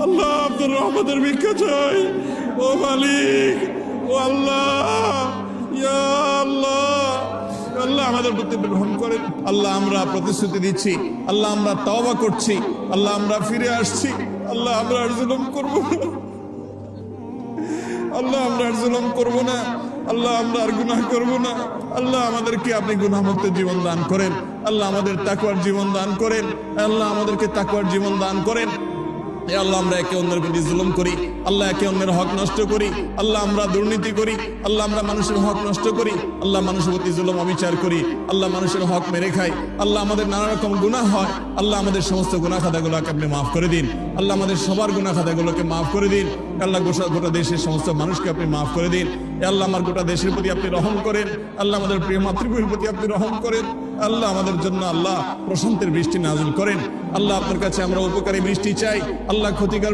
আল্লাহ আপনার রহমতের ভিক্ষা চাই। ও মালিক, ও আল্লাহ, ইয়া আল্লাহ, আল্লাহ আমাদের প্রতি গ্রহণ করেন। আল্লাহ আমরা প্রতিশ্রুতি দিচ্ছি, আল্লাহ আমরা তওবা করছি, আল্লাহ আমরা ফিরে আসছি। আল্লাহ আমরা আর জুলুম করবো না, আল্লাহ আমরা আর জুলুম করবো না, আল্লাহ আমরা আর গুনাহ করবো না। আল্লাহ আমাদেরকে আপনি গুনাহমুক্ত জীবন দান করেন। আল্লাহ আমাদের তাকওয়ার জীবন দান করেন। আল্লাহ আমাদেরকে তাকওয়ার জীবন দান করেন। আল্লাহ আমরা একে অন্যের প্রতি জুলুম করি, আল্লাহ একে অন্যের হক নষ্ট করি, আল্লাহ আমরা দুর্নীতি করি, আল্লাহ আমরা মানুষের হক নষ্ট করি, আল্লাহ মানুষের প্রতি জুলুম অবিচার করি, আল্লাহ মানুষের হক মেরে খাই। আল্লাহ আমাদের নানা রকম গুনাহ হয়, আল্লাহ আমাদের সমস্ত গুনাহ খাতাগুলোকে আপনি মাফ করে দিন। আল্লাহ আমাদের সবার গুনাহ খাতাগুলোকে মাফ করে দিন। আল্লাহ গোটা দেশের সমস্ত মানুষকে আপনি মাফ করে দিন। আল্লাহ আমার গোটা দেশের প্রতি আপনি রহম করেন। আল্লাহ আমাদের প্রিয় মাতৃভূমির প্রতি আপনি রহম করেন। আল্লাহ আমাদের জন্য আল্লাহ প্রশান্তির বৃষ্টি নাযিল করেন। আল্লাহ আপনার কাছে আমরা উপকারী বৃষ্টি চাই। আল্লাহ ক্ষতিকর